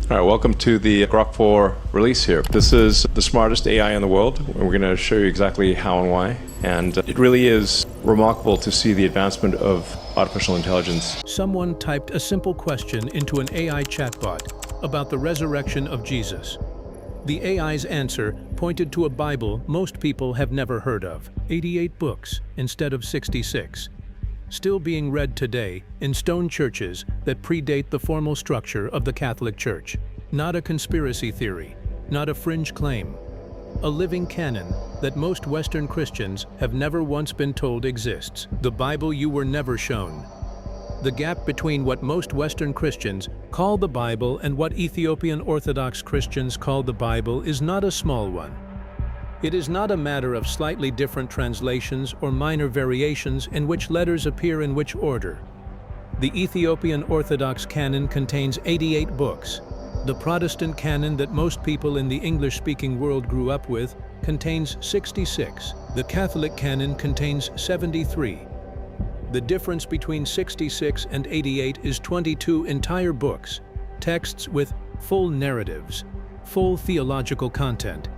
All right, welcome to the Grok 4 release here. This is the smartest AI in the world, and we're going to show you exactly how and why. And it really is remarkable to see the advancement of artificial intelligence. Someone typed a simple question into an AI chatbot about the resurrection of Jesus. The AI's answer pointed to a Bible most people have never heard of, 88 books instead of 66. Still being read today in stone churches that predate the formal structure of the Catholic Church. Not a conspiracy theory, not a fringe claim. A living canon that most Western Christians have never once been told exists. The Bible you were never shown. The gap between what most Western Christians call the Bible and what Ethiopian Orthodox Christians call the Bible is not a small one. It is not a matter of slightly different translations or minor variations in which letters appear in which order. The Ethiopian Orthodox canon contains 88 books. The Protestant canon that most people in the English-speaking world grew up with contains 66. The Catholic canon contains 73. The difference between 66 and 88 is 22 entire books, texts with full narratives, full theological content,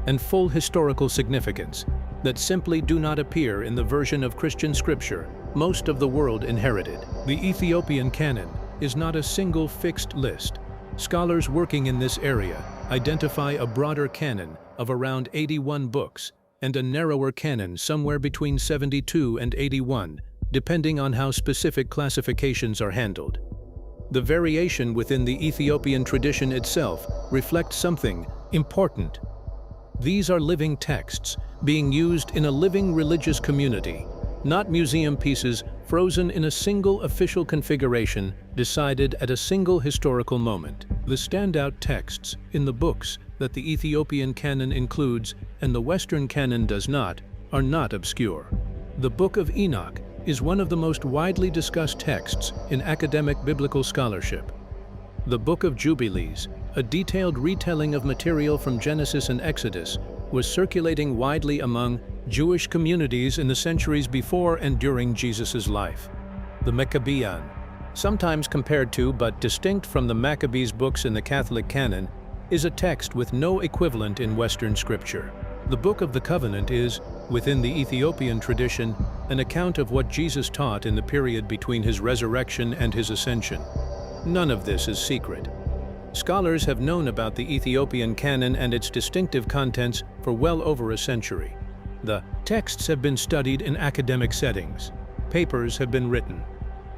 and full historical significance that simply do not appear in the version of Christian scripture most of the world inherited. The Ethiopian canon is not a single fixed list. Scholars working in this area identify a broader canon of around 81 books and a narrower canon somewhere between 72 and 81, depending on how specific classifications are handled. The variation within the Ethiopian tradition itself reflects something important. These are living texts being used in a living religious community, not museum pieces frozen in a single official configuration decided at a single historical moment. The standout texts in the books that the Ethiopian canon includes and the Western canon does not are not obscure. The Book of Enoch is one of the most widely discussed texts in academic biblical scholarship. The Book of Jubilees, a detailed retelling of material from Genesis and Exodus, was circulating widely among Jewish communities in the centuries before and during Jesus' life. The Maccabean, sometimes compared to but distinct from the Maccabees books in the Catholic canon, is a text with no equivalent in Western scripture. The Book of the Covenant is, within the Ethiopian tradition, an account of what Jesus taught in the period between his resurrection and his ascension. None of this is secret. Scholars have known about the Ethiopian canon and its distinctive contents for well over a century. The texts have been studied in academic settings. Papers have been written.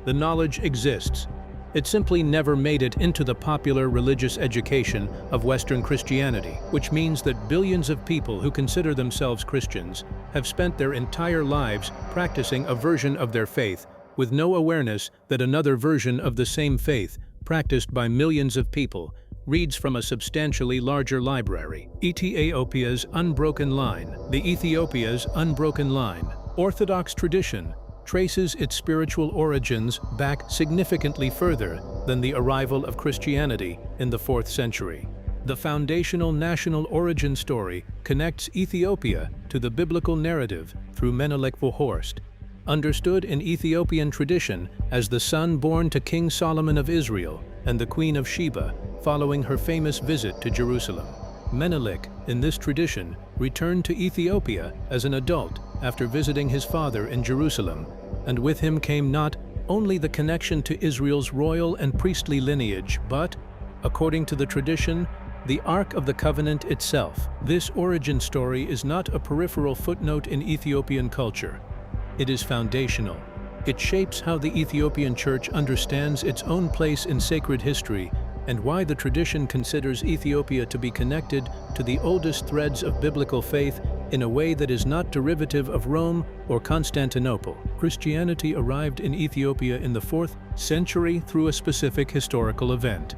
The knowledge exists. It simply never made it into the popular religious education of Western Christianity, which means that billions of people who consider themselves Christians have spent their entire lives practicing a version of their faith with no awareness that another version of the same faith, practiced by millions of people, reads from a substantially larger library. Ethiopia's unbroken line. The Ethiopia's unbroken line. Orthodox tradition traces its spiritual origins back significantly further than the arrival of Christianity in the 4th century. The foundational national origin story connects Ethiopia to the biblical narrative through Menelik Vorhorst, understood in Ethiopian tradition as the son born to King Solomon of Israel and the Queen of Sheba following her famous visit to Jerusalem. Menelik, in this tradition, returned to Ethiopia as an adult after visiting his father in Jerusalem, and with him came not only the connection to Israel's royal and priestly lineage, but, according to the tradition, the Ark of the Covenant itself. This origin story is not a peripheral footnote in Ethiopian culture. It is foundational. It shapes how the Ethiopian Church understands its own place in sacred history and why the tradition considers Ethiopia to be connected to the oldest threads of biblical faith in a way that is not derivative of Rome or Constantinople. Christianity arrived in Ethiopia in the 4th century through a specific historical event.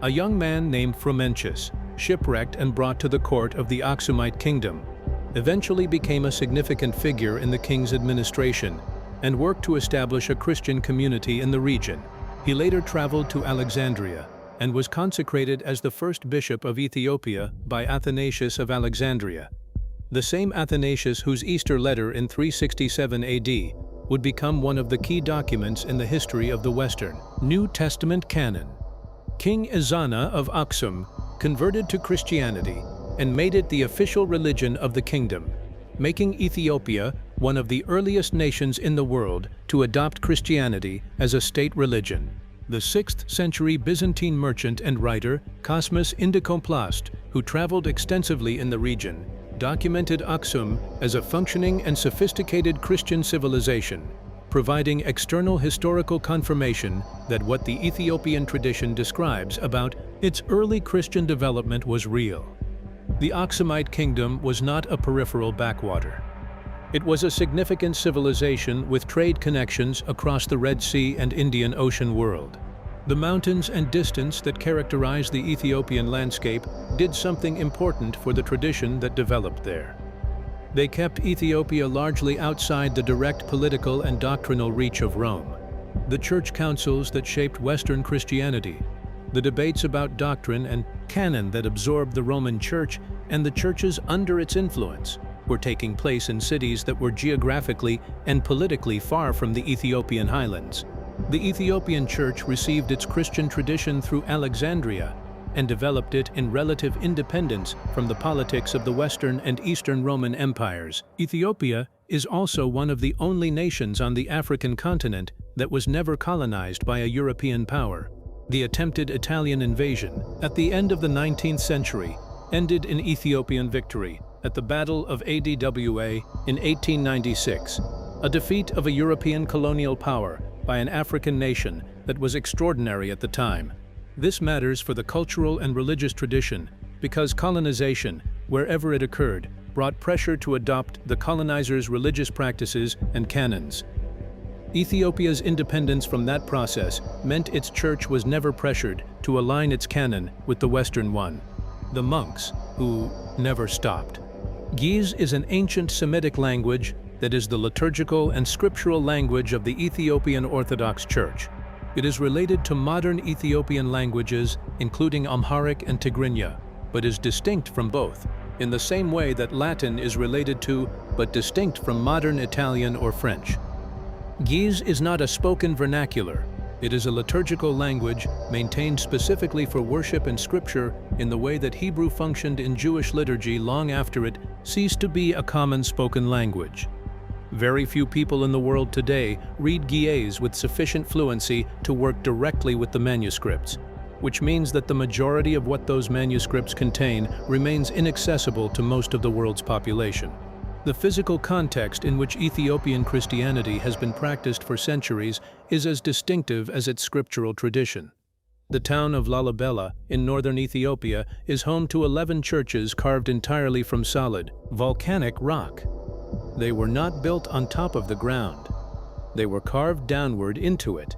A young man named Frumentius, shipwrecked and brought to the court of the Aksumite kingdom, eventually became a significant figure in the king's administration and worked to establish a Christian community in the region. He later traveled to Alexandria and was consecrated as the first bishop of Ethiopia by Athanasius of Alexandria, the same Athanasius whose Easter letter in 367 AD would become one of the key documents in the history of the Western New Testament canon. King Ezana of Aksum converted to Christianity and made it the official religion of the kingdom, making Ethiopia one of the earliest nations in the world to adopt Christianity as a state religion. The 6th century Byzantine merchant and writer Cosmas Indicopleust, who traveled extensively in the region, documented Aksum as a functioning and sophisticated Christian civilization, providing external historical confirmation that what the Ethiopian tradition describes about its early Christian development was real. The Aksumite kingdom was not a peripheral backwater. It was a significant civilization with trade connections across the Red Sea and Indian Ocean world. The mountains and distance that characterize the Ethiopian landscape did something important for the tradition that developed there. They kept Ethiopia largely outside the direct political and doctrinal reach of Rome. The church councils that shaped Western Christianity, the debates about doctrine and canon that absorbed the Roman Church and the churches under its influence, were taking place in cities that were geographically and politically far from the Ethiopian highlands. The Ethiopian Church received its Christian tradition through Alexandria and developed it in relative independence from the politics of the Western and Eastern Roman empires. Ethiopia is also one of the only nations on the African continent that was never colonized by a European power. The attempted Italian invasion at the end of the 19th century ended in Ethiopian victory at the Battle of Adwa in 1896, a defeat of a European colonial power by an African nation that was extraordinary at the time. This matters for the cultural and religious tradition because colonization, wherever it occurred, brought pressure to adopt the colonizers' religious practices and canons. Ethiopia's independence from that process meant its church was never pressured to align its canon with the Western one. The monks, who never stopped. Ge'ez is an ancient Semitic language that is the liturgical and scriptural language of the Ethiopian Orthodox Church. It is related to modern Ethiopian languages, including Amharic and Tigrinya, but is distinct from both, in the same way that Latin is related to, but distinct from modern Italian or French. Ge'ez is not a spoken vernacular. It is a liturgical language maintained specifically for worship and scripture in the way that Hebrew functioned in Jewish liturgy long after it ceased to be a common spoken language. Very few people in the world today read Ge'ez with sufficient fluency to work directly with the manuscripts, which means that the majority of what those manuscripts contain remains inaccessible to most of the world's population. The physical context in which Ethiopian Christianity has been practiced for centuries is as distinctive as its scriptural tradition. The town of Lalibela in northern Ethiopia is home to 11 churches carved entirely from solid, volcanic rock. They were not built on top of the ground. They were carved downward into it,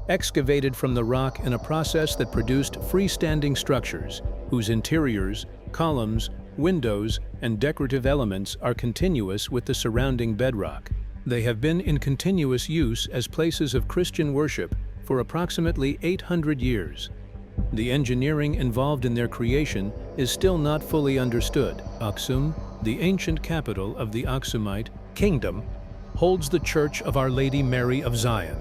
excavated from the rock in a process that produced freestanding structures whose interiors, columns, windows, and decorative elements are continuous with the surrounding bedrock. They have been in continuous use as places of Christian worship for approximately 800 years. The engineering involved in their creation is still not fully understood. Aksum, the ancient capital of the Aksumite kingdom, holds the Church of Our Lady Mary of Zion,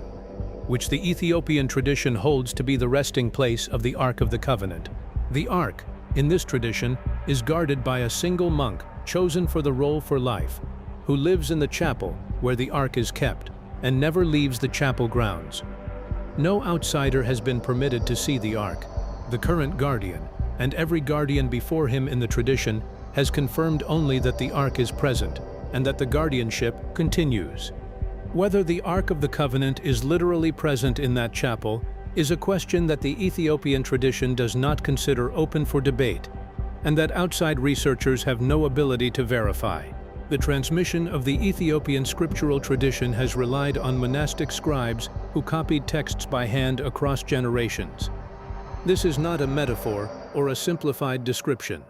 which the Ethiopian tradition holds to be the resting place of the Ark of the Covenant. The Ark, in this tradition, is guarded by a single monk chosen for the role for life, who lives in the chapel where the Ark is kept and never leaves the chapel grounds. No outsider has been permitted to see the Ark. The current guardian, and every guardian before him in the tradition, has confirmed only that the Ark is present and that the guardianship continues. Whether the Ark of the Covenant is literally present in that chapel is a question that the Ethiopian tradition does not consider open for debate, and that outside researchers have no ability to verify. The transmission of the Ethiopian scriptural tradition has relied on monastic scribes who copied texts by hand across generations. This is not a metaphor or a simplified description.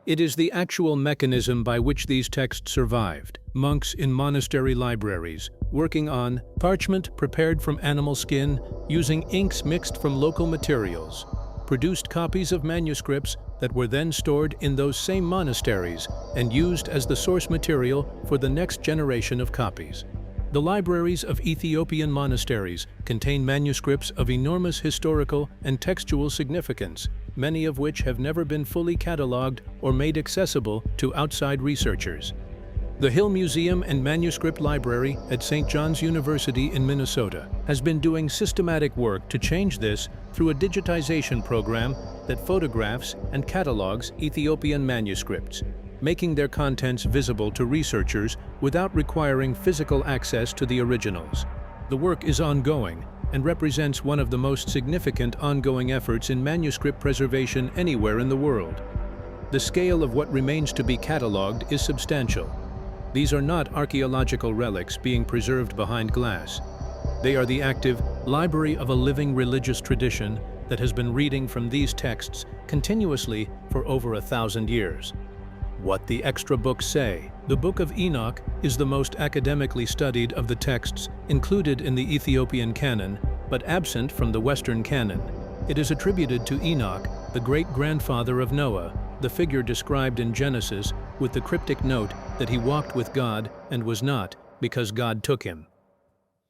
It is the actual mechanism by which these texts survived. Monks in monastery libraries, working on parchment prepared from animal skin using inks mixed from local materials, produced copies of manuscripts that were then stored in those same monasteries and used as the source material for the next generation of copies. The libraries of Ethiopian monasteries contain manuscripts of enormous historical and textual significance, many of which have never been fully catalogued or made accessible to outside researchers. The Hill Museum and Manuscript Library at St. John's University in Minnesota has been doing systematic work to change this through a digitization program that photographs and catalogs Ethiopian manuscripts, making their contents visible to researchers without requiring physical access to the originals. The work is ongoing and represents one of the most significant ongoing efforts in manuscript preservation anywhere in the world. The scale of what remains to be catalogued is substantial. These are not archaeological relics being preserved behind glass. They are the active library of a living religious tradition that has been reading from these texts continuously for over 1,000 years. What the extra books say. The Book of Enoch is the most academically studied of the texts included in the Ethiopian canon, but absent from the Western canon. It is attributed to Enoch, the great-grandfather of Noah, the figure described in Genesis with the cryptic note that he walked with God and was not, because God took him.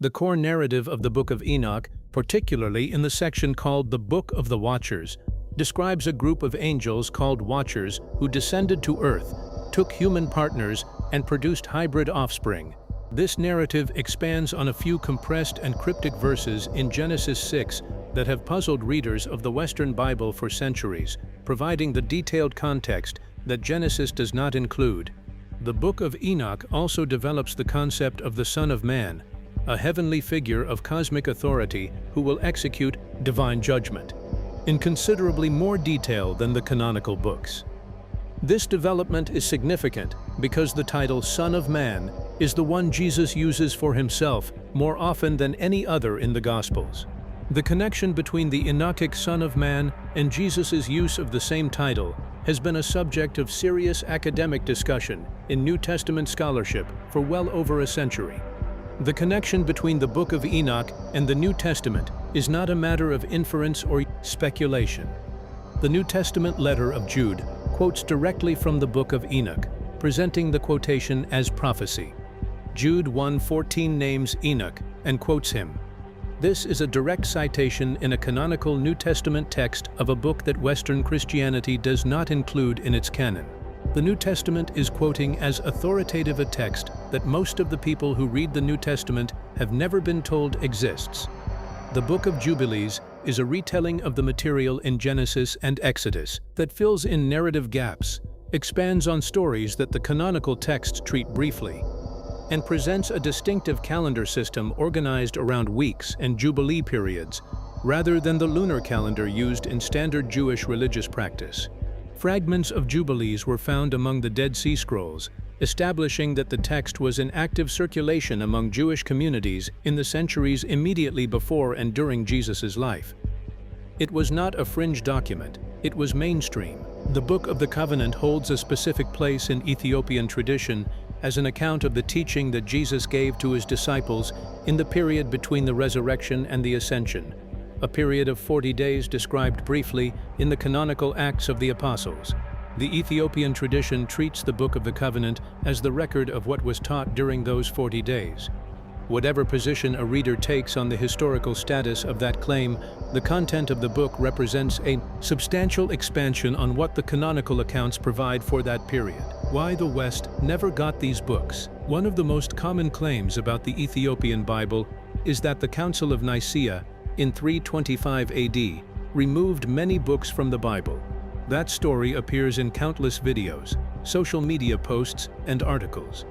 The core narrative of the Book of Enoch, particularly in the section called the Book of the Watchers, describes a group of angels called Watchers who descended to earth, took human partners, and produced hybrid offspring. This narrative expands on a few compressed and cryptic verses in Genesis 6 that have puzzled readers of the Western Bible for centuries, providing the detailed context that Genesis does not include. The Book of Enoch also develops the concept of the Son of Man, a heavenly figure of cosmic authority who will execute divine judgment, in considerably more detail than the canonical books. This development is significant because the title Son of Man is the one Jesus uses for himself more often than any other in the Gospels. The connection between the Enochic Son of Man and Jesus' use of the same title has been a subject of serious academic discussion in New Testament scholarship for well over a century. The connection between the Book of Enoch and the New Testament is not a matter of inference or speculation. The New Testament letter of Jude quotes directly from the Book of Enoch, presenting the quotation as prophecy. Jude 1:14 names Enoch and quotes him. This is a direct citation in a canonical New Testament text of a book that Western Christianity does not include in its canon. The New Testament is quoting as authoritative a text that most of the people who read the New Testament have never been told exists. The Book of Jubilees is a retelling of the material in Genesis and Exodus that fills in narrative gaps, expands on stories that the canonical texts treat briefly, and presents a distinctive calendar system organized around weeks and jubilee periods, rather than the lunar calendar used in standard Jewish religious practice. Fragments of Jubilees were found among the Dead Sea Scrolls, establishing that the text was in active circulation among Jewish communities in the centuries immediately before and during Jesus' life. It was not a fringe document, it was mainstream. The Book of the Covenant holds a specific place in Ethiopian tradition as an account of the teaching that Jesus gave to his disciples in the period between the resurrection and the ascension, a period of 40 days described briefly in the canonical Acts of the Apostles. The Ethiopian tradition treats the Book of the Covenant as the record of what was taught during those 40 days. Whatever position a reader takes on the historical status of that claim, the content of the book represents a substantial expansion on what the canonical accounts provide for that period. Why the West never got these books. One of the most common claims about the Ethiopian Bible is that the Council of Nicaea in 325 AD removed many books from the Bible. That story appears in countless videos, social media posts, and articles.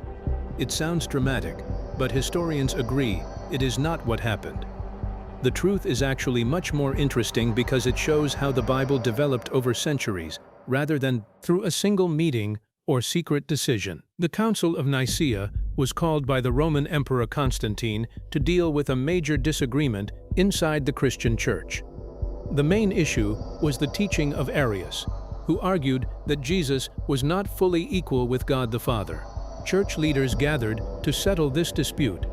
It sounds dramatic, but historians agree it is not what happened. The truth is actually much more interesting because it shows how the Bible developed over centuries, rather than through a single meeting or secret decision. The Council of Nicaea was called by the Roman Emperor Constantine to deal with a major disagreement inside the Christian Church. The main issue was the teaching of Arius, who argued that Jesus was not fully equal with God the Father. Church leaders gathered to settle this dispute,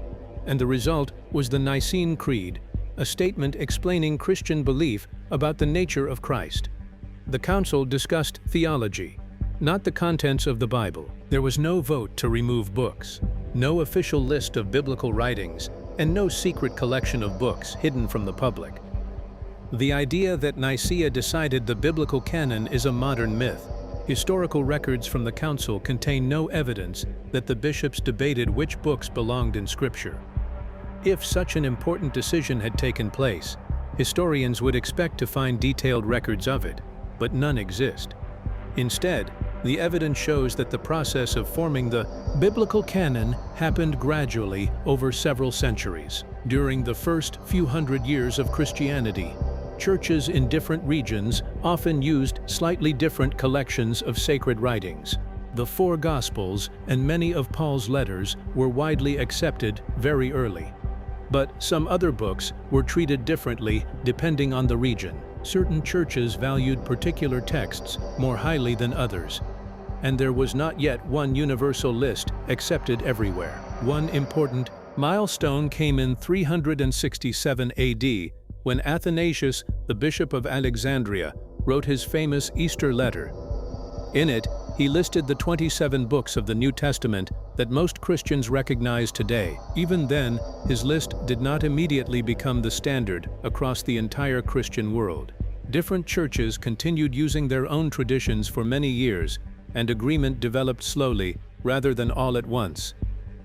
and the result was the Nicene Creed, a statement explaining Christian belief about the nature of Christ. The council discussed theology, not the contents of the Bible. There was no vote to remove books. no official list of biblical writings, and no secret collection of books hidden from the public. The idea that Nicaea decided the biblical canon is a modern myth. Historical records from the council contain no evidence that the bishops debated which books belonged in Scripture. If such an important decision had taken place, historians would expect to find detailed records of it, but none exist. Instead, the evidence shows that the process of forming the biblical canon happened gradually over several centuries. During the first few hundred years of Christianity, churches in different regions often used slightly different collections of sacred writings. The four Gospels and many of Paul's letters were widely accepted very early. But some other books were treated differently depending on the region. Certain churches valued particular texts more highly than others, and there was not yet one universal list accepted everywhere. One important milestone came in 367 AD, when Athanasius, the Bishop of Alexandria, wrote his famous Easter letter. In it, he listed the 27 books of the New Testament that most Christians recognize today. Even then, his list did not immediately become the standard across the entire Christian world. Different churches continued using their own traditions for many years, and agreement developed slowly, rather than all at once.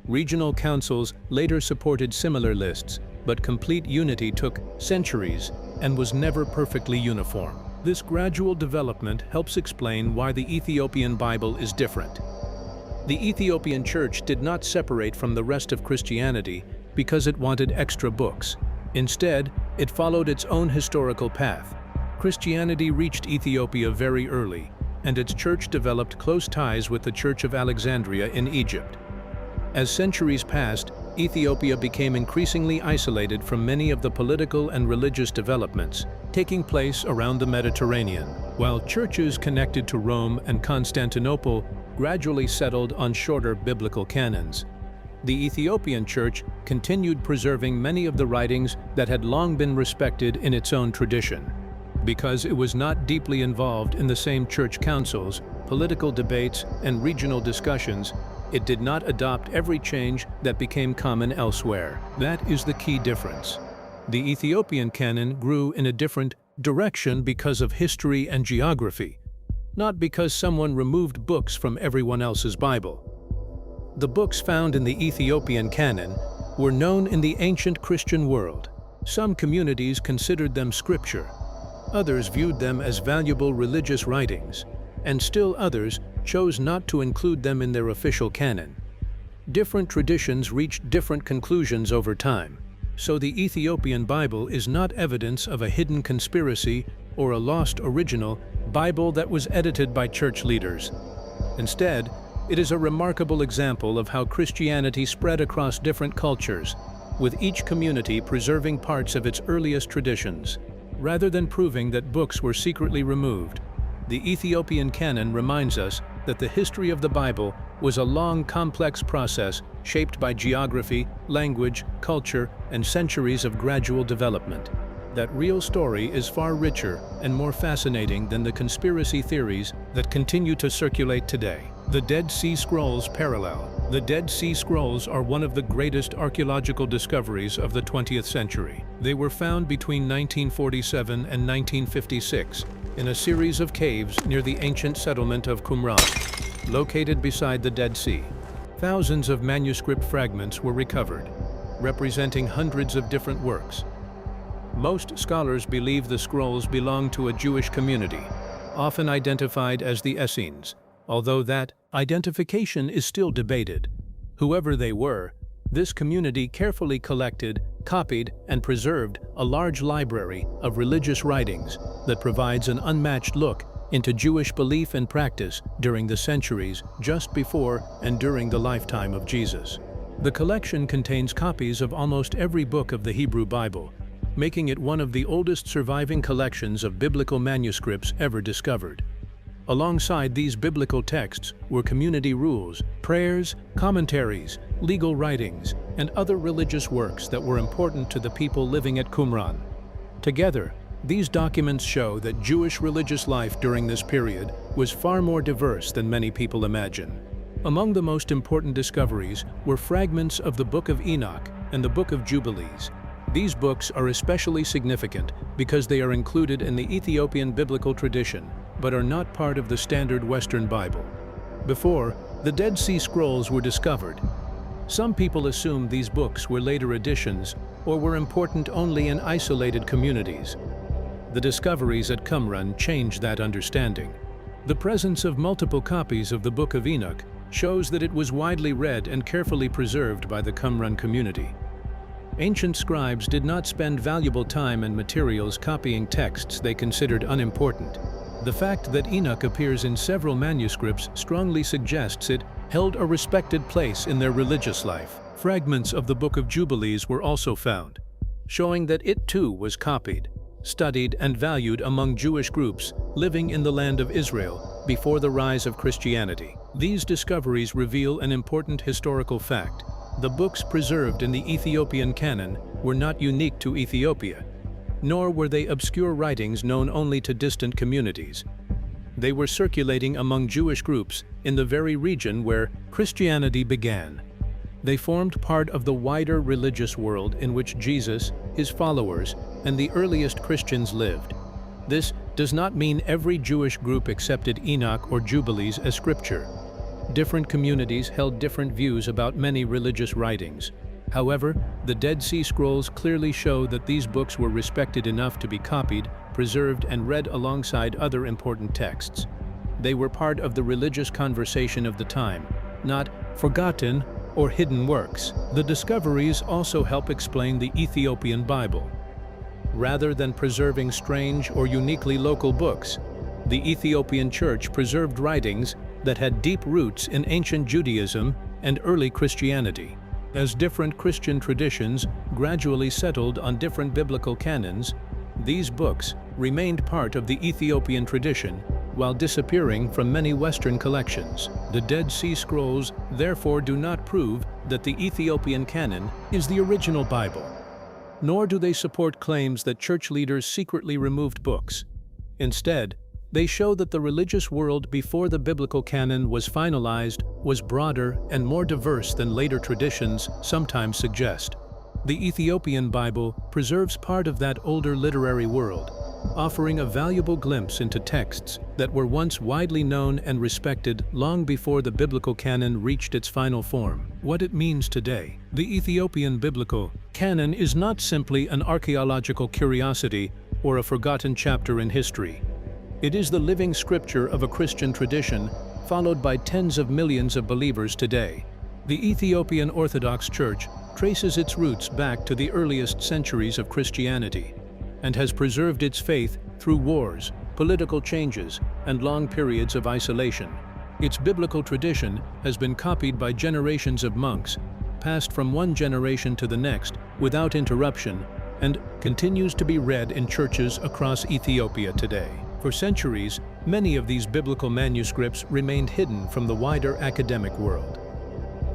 Regional councils later supported similar lists, but complete unity took centuries and was never perfectly uniform. This gradual development helps explain why the Ethiopian Bible is different. The Ethiopian Church did not separate from the rest of Christianity because it wanted extra books. Instead, it followed its own historical path. Christianity reached Ethiopia very early, and its church developed close ties with the Church of Alexandria in Egypt. As centuries passed, Ethiopia became increasingly isolated from many of the political and religious developments taking place around the Mediterranean, while churches connected to Rome and Constantinople gradually settled on shorter biblical canons. The Ethiopian Church continued preserving many of the writings that had long been respected in its own tradition. Because it was not deeply involved in the same church councils, political debates, and regional discussions, it did not adopt every change that became common elsewhere. That is the key difference. The Ethiopian canon grew in a different direction because of history and geography, not because someone removed books from everyone else's Bible. The books found in the Ethiopian canon were known in the ancient Christian world. Some communities considered them scripture, others viewed them as valuable religious writings, and still others chose not to include them in their official canon. Different traditions reached different conclusions over time, so the Ethiopian Bible is not evidence of a hidden conspiracy or a lost original Bible that was edited by church leaders. Instead, it is a remarkable example of how Christianity spread across different cultures, with each community preserving parts of its earliest traditions. Rather than proving that books were secretly removed, the Ethiopian canon reminds us that the history of the Bible was a long, complex process shaped by geography, language, culture, and centuries of gradual development. That real story is far richer and more fascinating than the conspiracy theories that continue to circulate today. The Dead Sea Scrolls parallel. The Dead Sea Scrolls are one of the greatest archaeological discoveries of the 20th century. They were found between 1947 and 1956 in a series of caves near the ancient settlement of Qumran, located beside the Dead Sea. Thousands of manuscript fragments were recovered, representing hundreds of different works. Most scholars believe the scrolls belong to a Jewish community, often identified as the Essenes, although that identification is still debated. Whoever they were, this community carefully collected, copied, and preserved a large library of religious writings that provides an unmatched look into Jewish belief and practice during the centuries just before and during the lifetime of Jesus. The collection contains copies of almost every book of the Hebrew Bible, making it one of the oldest surviving collections of biblical manuscripts ever discovered. Alongside these biblical texts were community rules, prayers, commentaries, legal writings, and other religious works that were important to the people living at Qumran. Together, these documents show that Jewish religious life during this period was far more diverse than many people imagine. Among the most important discoveries were fragments of the Book of Enoch and the Book of Jubilees. These books are especially significant because they are included in the Ethiopian biblical tradition, but are not part of the standard Western Bible. Before, the Dead Sea Scrolls were discovered. Some people assumed these books were later additions or were important only in isolated communities. The discoveries at Qumran changed that understanding. The presence of multiple copies of the Book of Enoch shows that it was widely read and carefully preserved by the Qumran community. Ancient scribes did not spend valuable time and materials copying texts they considered unimportant. The fact that Enoch appears in several manuscripts strongly suggests it held a respected place in their religious life. Fragments of the Book of Jubilees were also found, showing that it too was copied, studied, and valued among Jewish groups living in the land of Israel before the rise of Christianity. These discoveries reveal an important historical fact. The books preserved in the Ethiopian canon were not unique to Ethiopia, nor were they obscure writings known only to distant communities. They were circulating among Jewish groups in the very region where Christianity began. They formed part of the wider religious world in which Jesus, his followers, and the earliest Christians lived. This does not mean every Jewish group accepted Enoch or Jubilees as scripture. Different communities held different views about many religious writings. However, the Dead Sea Scrolls clearly show that these books were respected enough to be copied, preserved, and read alongside other important texts. They were part of the religious conversation of the time, not forgotten or hidden works. The discoveries also help explain the Ethiopian Bible. Rather than preserving strange or uniquely local books, the Ethiopian Church preserved writings that had deep roots in ancient Judaism and early Christianity. As different Christian traditions gradually settled on different biblical canons, these books remained part of the Ethiopian tradition while disappearing from many Western collections. The Dead Sea Scrolls therefore do not prove that the Ethiopian canon is the original Bible, nor do they support claims that church leaders secretly removed books. Instead, they show that the religious world before the biblical canon was finalized was broader and more diverse than later traditions sometimes suggest. The Ethiopian Bible preserves part of that older literary world, offering a valuable glimpse into texts that were once widely known and respected long before the biblical canon reached its final form. What it means today. The Ethiopian biblical canon is not simply an archaeological curiosity or a forgotten chapter in history. It is the living scripture of a Christian tradition followed by tens of millions of believers today. The Ethiopian Orthodox Church traces its roots back to the earliest centuries of Christianity and has preserved its faith through wars, political changes, and long periods of isolation. Its biblical tradition has been copied by generations of monks, passed from one generation to the next without interruption, and continues to be read in churches across Ethiopia today. For centuries, many of these biblical manuscripts remained hidden from the wider academic world.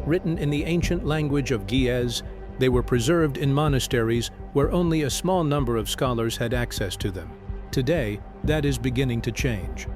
Written in the ancient language of Ge'ez, they were preserved in monasteries where only a small number of scholars had access to them. Today, that is beginning to change.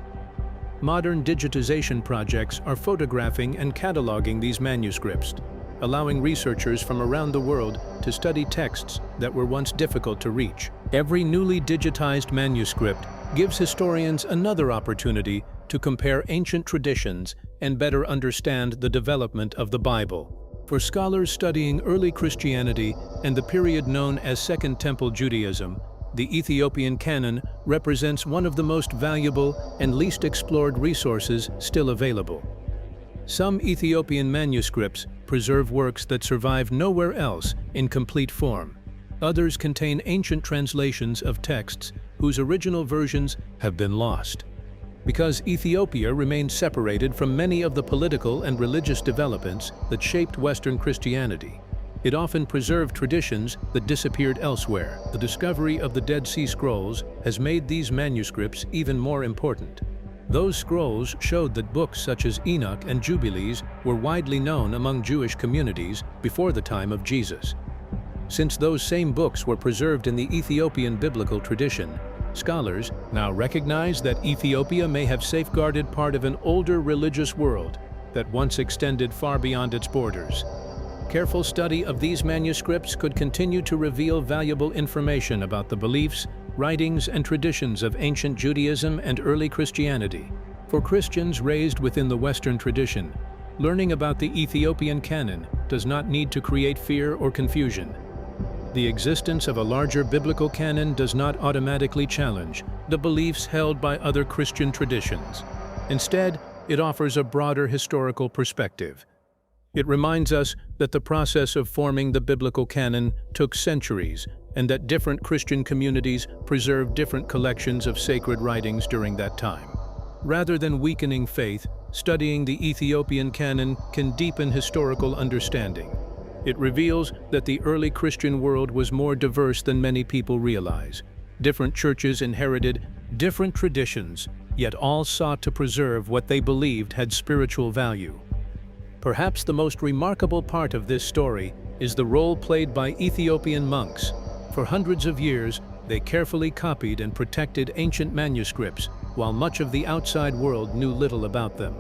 Modern digitization projects are photographing and cataloging these manuscripts, allowing researchers from around the world to study texts that were once difficult to reach. Every newly digitized manuscript gives historians another opportunity to compare ancient traditions and better understand the development of the Bible. For scholars studying early Christianity and the period known as Second Temple Judaism, the Ethiopian canon represents one of the most valuable and least explored resources still available. Some Ethiopian manuscripts preserve works that survive nowhere else in complete form. Others contain ancient translations of texts whose original versions have been lost. Because Ethiopia remains separated from many of the political and religious developments that shaped Western Christianity, it often preserved traditions that disappeared elsewhere. The discovery of the Dead Sea Scrolls has made these manuscripts even more important. Those scrolls showed that books such as Enoch and Jubilees were widely known among Jewish communities before the time of Jesus. Since those same books were preserved in the Ethiopian biblical tradition, scholars now recognize that Ethiopia may have safeguarded part of an older religious world that once extended far beyond its borders. Careful study of these manuscripts could continue to reveal valuable information about the beliefs, writings, and traditions of ancient Judaism and early Christianity. For Christians raised within the Western tradition, learning about the Ethiopian canon does not need to create fear or confusion. The existence of a larger biblical canon does not automatically challenge the beliefs held by other Christian traditions. Instead, it offers a broader historical perspective. It reminds us that the process of forming the biblical canon took centuries and that different Christian communities preserved different collections of sacred writings during that time. Rather than weakening faith, studying the Ethiopian canon can deepen historical understanding. It reveals that the early Christian world was more diverse than many people realize. Different churches inherited different traditions, yet all sought to preserve what they believed had spiritual value. Perhaps the most remarkable part of this story is the role played by Ethiopian monks. For hundreds of years, they carefully copied and protected ancient manuscripts, while much of the outside world knew little about them.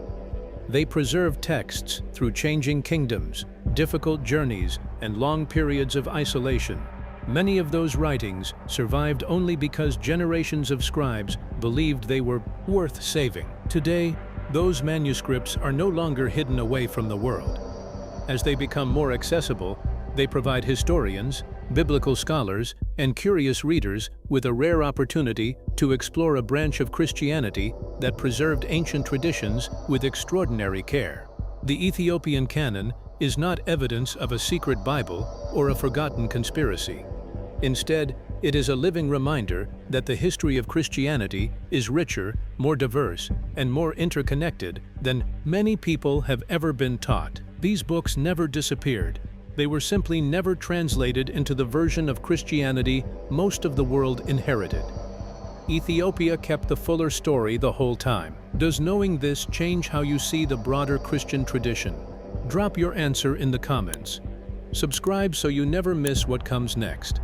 They preserved texts through changing kingdoms, difficult journeys, and long periods of isolation. Many of those writings survived only because generations of scribes believed they were worth saving. Today, those manuscripts are no longer hidden away from the world. As they become more accessible, they provide historians, biblical scholars, and curious readers with a rare opportunity to explore a branch of Christianity that preserved ancient traditions with extraordinary care. The Ethiopian canon is not evidence of a secret Bible or a forgotten conspiracy. Instead, it is a living reminder that the history of Christianity is richer, more diverse, and more interconnected than many people have ever been taught. These books never disappeared. They were simply never translated into the version of Christianity most of the world inherited. Ethiopia kept the fuller story the whole time. Does knowing this change how you see the broader Christian tradition? Drop your answer in the comments. Subscribe so you never miss what comes next.